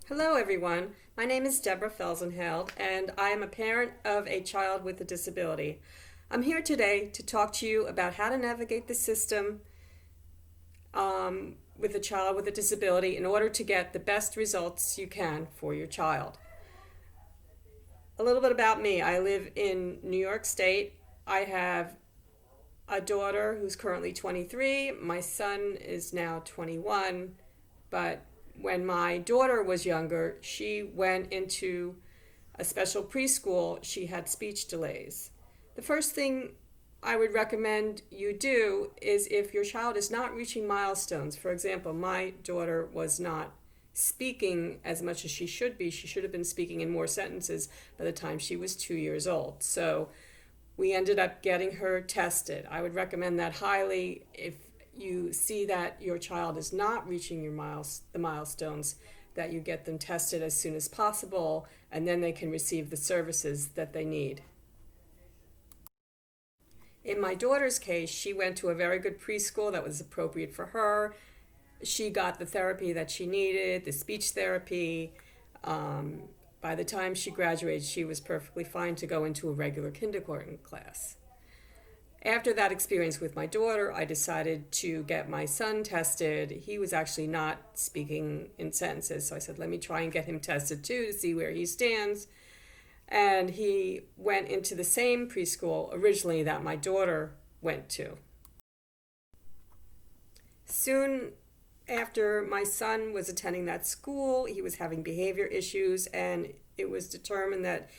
Hello, everyone. My name is Deborah Felsenheld, and I am a parent of a child with a disability. I'm here today to talk to you about how to navigate the system with a child with a disability in order to get the best results you can for your child. A little bit about me. I live in New York State. I have a daughter who's currently 23. My son is now 21, but when my daughter was younger, she went into a special preschool. She had speech delays. The first thing I would recommend you do is if your child is not reaching milestones. For example, my daughter was not speaking as much as she should be. She should have been speaking in more sentences by the time she was 2 years old. So we ended up getting her tested. I would recommend that highly. If you see that your child is not reaching the milestones, that you get them tested as soon as possible, and then they can receive the services that they need. In my daughter's case, she went to a very good preschool that was appropriate for her. She got the therapy that she needed, the speech therapy. By the time she graduated, she was perfectly fine to go into a regular kindergarten class. After that experience with my daughter, I decided to get my son tested. He was actually not speaking in sentences, so I said, let me try and get him tested too to see where he stands. And he went into the same preschool originally that my daughter went to. Soon after my son was attending that school, he was having behavior issues, and it was determined that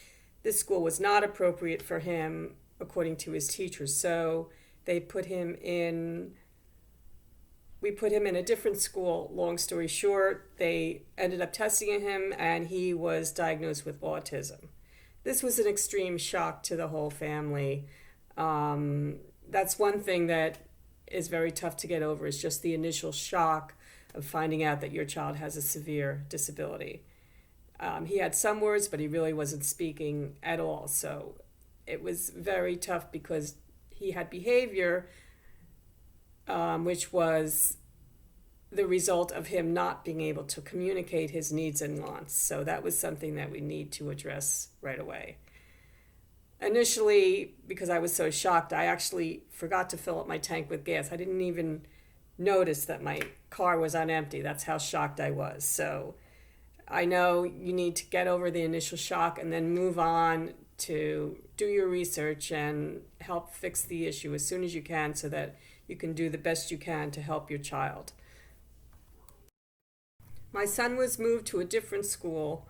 this school was not appropriate for him according to his teachers. So we put him in a different school. Long story short, they ended up testing him, and he was diagnosed with autism. This was an extreme shock to the whole family. That's one thing that is very tough to get over, is just the initial shock of finding out that your child has a severe disability. He had some words, but he really wasn't speaking at all. So it was very tough because he had behavior which was the result of him not being able to communicate his needs and wants. So that was something that we need to address right away. Initially, because I was so shocked, I actually forgot to fill up my tank with gas. I didn't even notice that my car was on empty. That's how shocked I was. So I know you need to get over the initial shock and then move on to do your research and help fix the issue as soon as you can, so that you can do the best you can to help your child. My son was moved to a different school,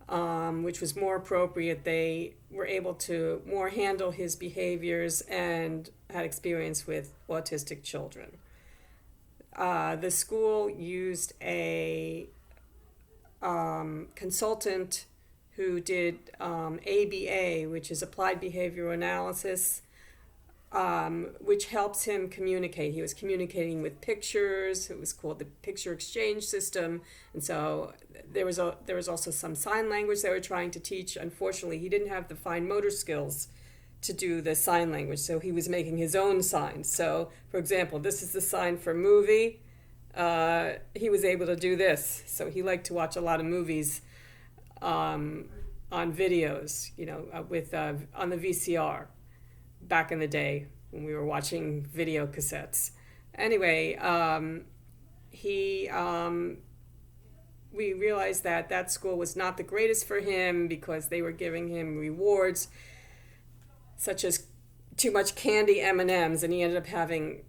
which was more appropriate. They were able to more handle his behaviors and had experience with autistic children. The school used a consultant who did ABA, which is Applied Behavioral Analysis, which helps him communicate. He was communicating with pictures. It was called the Picture Exchange System. And so there was also some sign language they were trying to teach. Unfortunately, he didn't have the fine motor skills to do the sign language, so he was making his own signs. So, for example, this is the sign for movie. He was able to do this. So he liked to watch a lot of movies on videos, with on the VCR back in the day when we were watching video cassettes. Anyway, we realized that school was not the greatest for him because they were giving him rewards such as too much candy M&Ms, and he ended up having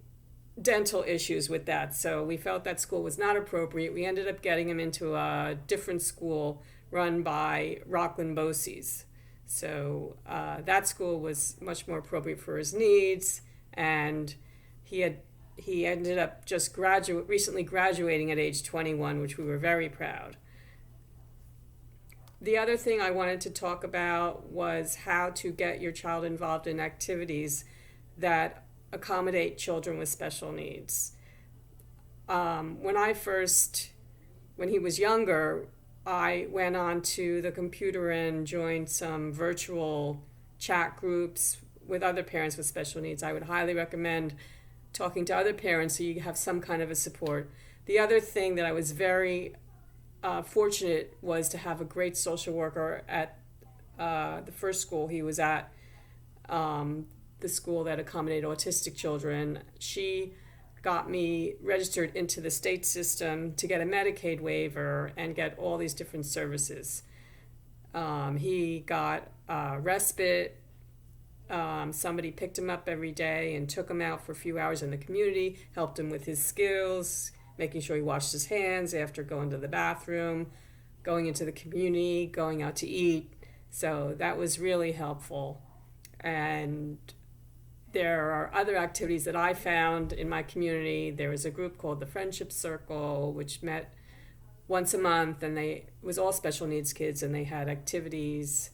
dental issues with that. So we felt that school was not appropriate. We ended up getting him into a different school run by Rockland Bose's. So that school was much more appropriate for his needs, and he ended up just recently graduating at age 21, which we were very proud. The other thing I wanted to talk about was how to get your child involved in activities that accommodate children with special needs. When he was younger, I went on to the computer and joined some virtual chat groups with other parents with special needs. I would highly recommend talking to other parents so you have some kind of a support. The other thing that I was very fortunate was to have a great social worker at the first school he was at, the school that accommodated autistic children. She got me registered into the state system to get a Medicaid waiver and get all these different services. He got respite. Somebody picked him up every day and took him out for a few hours in the community, helped him with his skills, making sure he washed his hands after going to the bathroom, going into the community, going out to eat. So that was really helpful. And there are other activities that I found in my community. There was a group called the Friendship Circle, which met once a month, and it was all special needs kids, and they had activities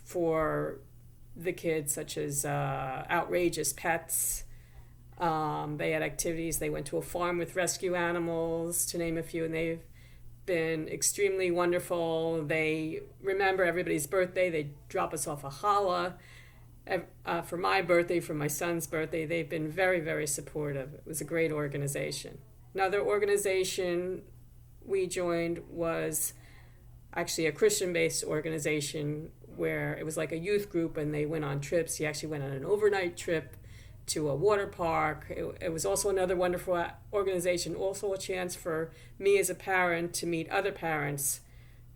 for the kids, such as outrageous pets. They had activities. They went to a farm with rescue animals, to name a few, and they've been extremely wonderful. They remember everybody's birthday. They drop us off a challah for my birthday, for my son's birthday. They've been very, very supportive. It was a great organization. Another organization we joined was actually a Christian-based organization where it was like a youth group, and they went on trips. He actually went on an overnight trip to a water park. It was also another wonderful organization, also a chance for me as a parent to meet other parents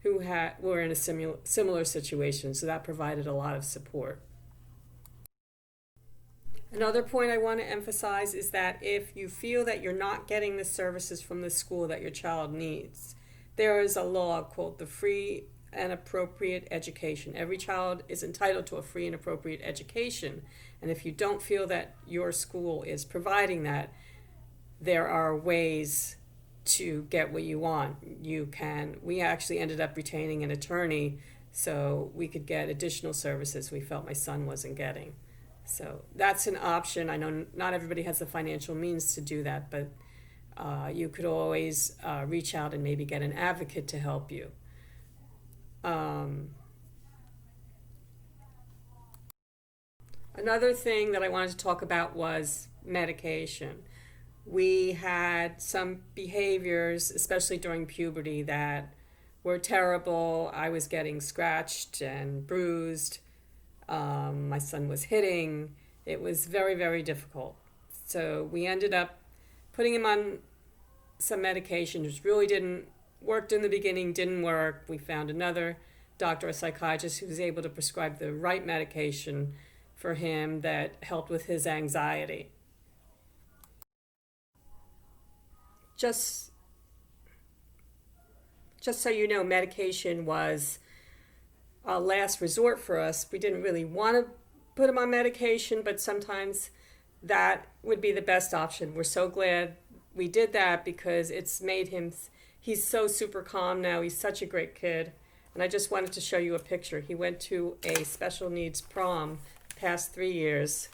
who were in a similar situation, so that provided a lot of support. Another point I want to emphasize is that if you feel that you're not getting the services from the school that your child needs, there is a law called the Free and Appropriate Education. Every child is entitled to a free and appropriate education. And if you don't feel that your school is providing that, there are ways to get what you want. We actually ended up retaining an attorney so we could get additional services we felt my son wasn't getting. So that's an option. I know not everybody has the financial means to do that, but you could always reach out and maybe get an advocate to help you. Another thing that I wanted to talk about was medication. We had some behaviors, especially during puberty, that were terrible. I was getting scratched and bruised. My son was hitting. It was very, very difficult. So we ended up putting him on some medication, which really worked in the beginning, didn't work. We found another doctor, a psychiatrist, who was able to prescribe the right medication for him that helped with his anxiety. Just so you know, medication was a last resort for us. We didn't really want to put him on medication, but sometimes that would be the best option. We're so glad we did that because it's made he's so super calm now. He's such a great kid. And I just wanted to show you a picture. He went to a special needs prom the past 3 years,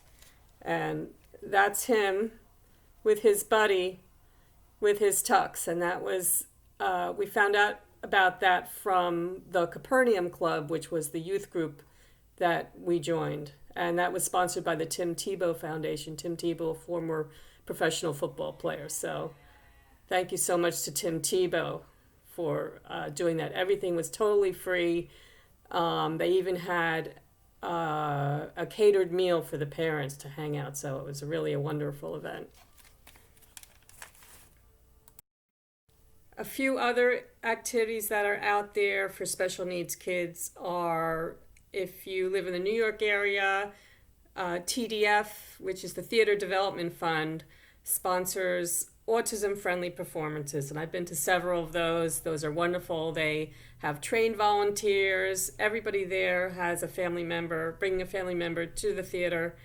and that's him with his buddy with his tux. And that was, we found out about that from the Capernaum Club, which was the youth group that we joined. And that was sponsored by the Tim Tebow Foundation. Tim Tebow, a former professional football player. So thank you so much to Tim Tebow for doing that. Everything was totally free. They even had a catered meal for the parents to hang out. So it was really a wonderful event. A few other activities that are out there for special needs kids are, if you live in the New York area, TDF, which is the Theater Development Fund, sponsors autism-friendly performances. And I've been to several of those. Those are wonderful. They have trained volunteers. Everybody there has a family member, bringing a family member to the theater,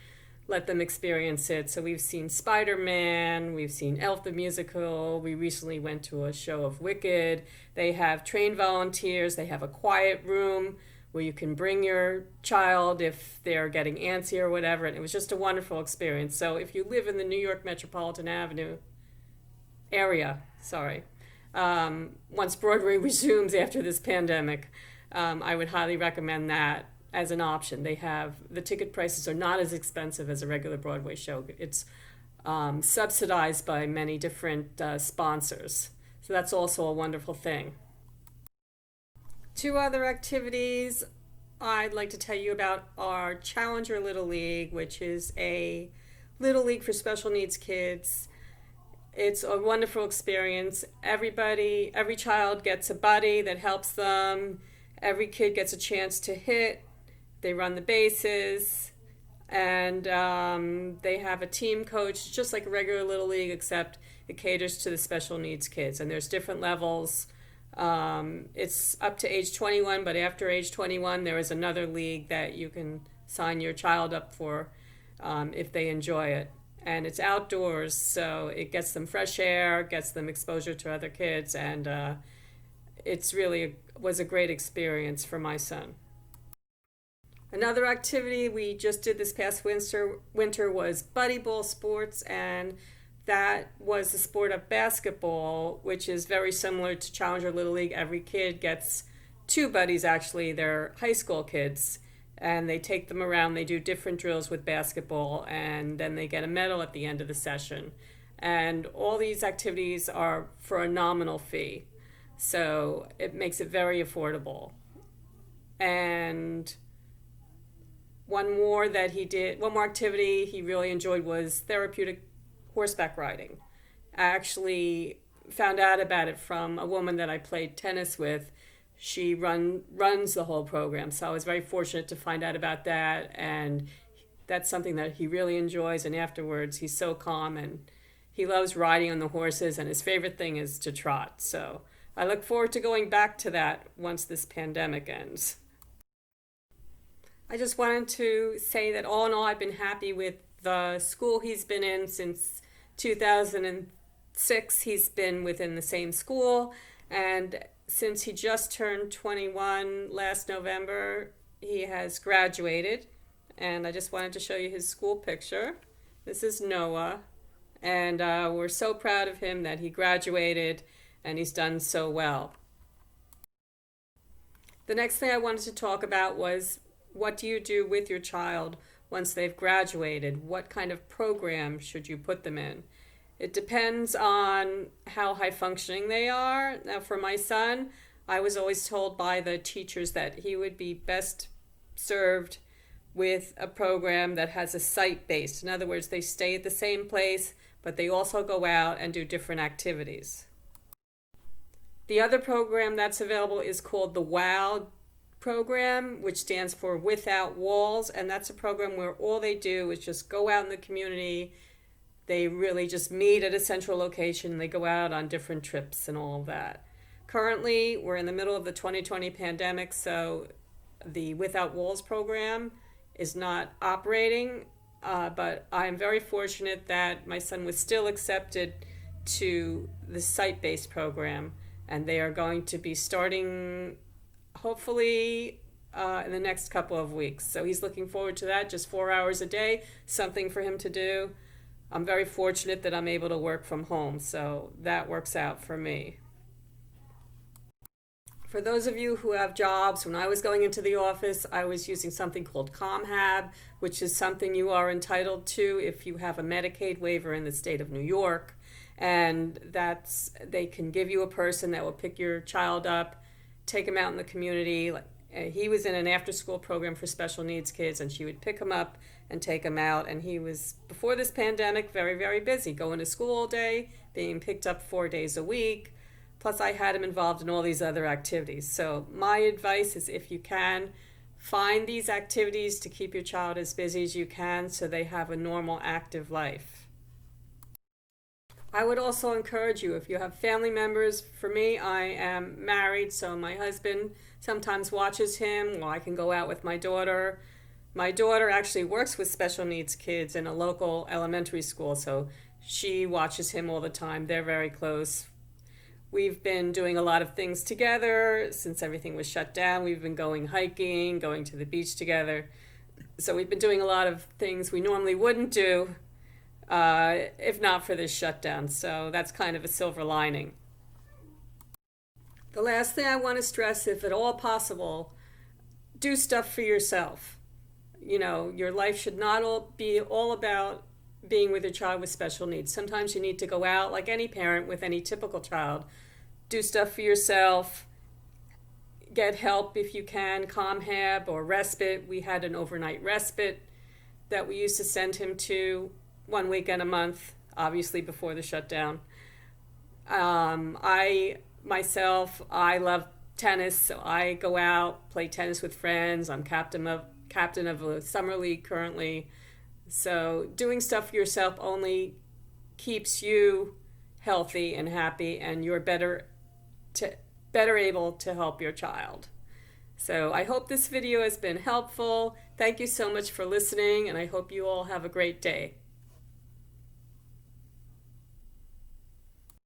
let them experience it. So we've seen Spider-Man, we've seen Elf the Musical, we recently went to a show of Wicked. They have trained volunteers, they have a quiet room where you can bring your child if they're getting antsy or whatever, and it was just a wonderful experience. So if you live in the New York Metropolitan Avenue area, once Broadway resumes after this pandemic, I would highly recommend that as an option. The ticket prices are not as expensive as a regular Broadway show. It's subsidized by many different sponsors. So that's also a wonderful thing. Two other activities I'd like to tell you about are Challenger Little League, which is a little league for special needs kids. It's a wonderful experience. Every child gets a buddy that helps them. Every kid gets a chance to hit. They run the bases, and they have a team coach, just like a regular little league, except it caters to the special needs kids. And there's different levels. It's up to age 21, but after age 21, there is another league that you can sign your child up for if they enjoy it. And it's outdoors, so it gets them fresh air, gets them exposure to other kids, and it's really was a great experience for my son. Another activity we just did this past winter was buddy ball sports, and that was the sport of basketball, which is very similar to Challenger Little League. Every kid gets two buddies, actually. They're high school kids, and they take them around. They do different drills with basketball, and then they get a medal at the end of the session. And all these activities are for a nominal fee, so it makes it very affordable. And one more activity he really enjoyed was therapeutic horseback riding. I actually found out about it from a woman that I played tennis with. She runs the whole program, so I was very fortunate to find out about that, and that's something that he really enjoys. And afterwards, he's so calm, and he loves riding on the horses, and his favorite thing is to trot. So I look forward to going back to that once this pandemic ends. I just wanted to say that all in all, I've been happy with the school he's been in since 2006. He's been within the same school, and since he just turned 21 last November, he has graduated. And I just wanted to show you his school picture. This is Noah, and we're so proud of him that he graduated and he's done so well. The next thing I wanted to talk about was, what do you do with your child once they've graduated? What kind of program should you put them in? It depends on how high functioning they are. Now, for my son, I was always told by the teachers that he would be best served with a program that has a site based. In other words, they stay at the same place, but they also go out and do different activities. The other program that's available is called the WOW program, which stands for Without Walls, and that's a program where all they do is just go out in the community. They really just meet at a central location. They go out on different trips and all of that. Currently, we're in the middle of the 2020 pandemic, so the Without Walls program is not operating, but I'm very fortunate that my son was still accepted to the site-based program, and they are going to be starting hopefully in the next couple of weeks. So he's looking forward to that, just 4 hours a day, something for him to do. I'm very fortunate that I'm able to work from home, so that works out for me. For those of you who have jobs, when I was going into the office, I was using something called ComHab, which is something you are entitled to if you have a Medicaid waiver in the state of New York. And they can give you a person that will pick your child up, take him out in the community. He was in an after-school program for special needs kids, and she would pick him up and take him out. And he was, before this pandemic, very, very busy, going to school all day, being picked up 4 days a week. Plus, I had him involved in all these other activities. So my advice is, if you can, find these activities to keep your child as busy as you can so they have a normal, active life. I would also encourage you, if you have family members, for me, I am married, so my husband sometimes watches him while I can go out with my daughter. My daughter actually works with special needs kids in a local elementary school, so she watches him all the time. They're very close. We've been doing a lot of things together since everything was shut down. We've been going hiking, going to the beach together. So we've been doing a lot of things we normally wouldn't do if not for this shutdown. So that's kind of a silver lining. The last thing I want to stress, if at all possible, do stuff for yourself. You know, your life should not be all about being with your child with special needs. Sometimes you need to go out, like any parent with any typical child. Do stuff for yourself. get help if you can, ComHab or respite. We had an overnight respite that we used to send him to 1 weekend a month, obviously before the shutdown. I love tennis, so I go out, play tennis with friends. I'm captain of a summer league currently. So doing stuff for yourself only keeps you healthy and happy, and you're better able to help your child. So I hope this video has been helpful. Thank you so much for listening, and I hope you all have a great day.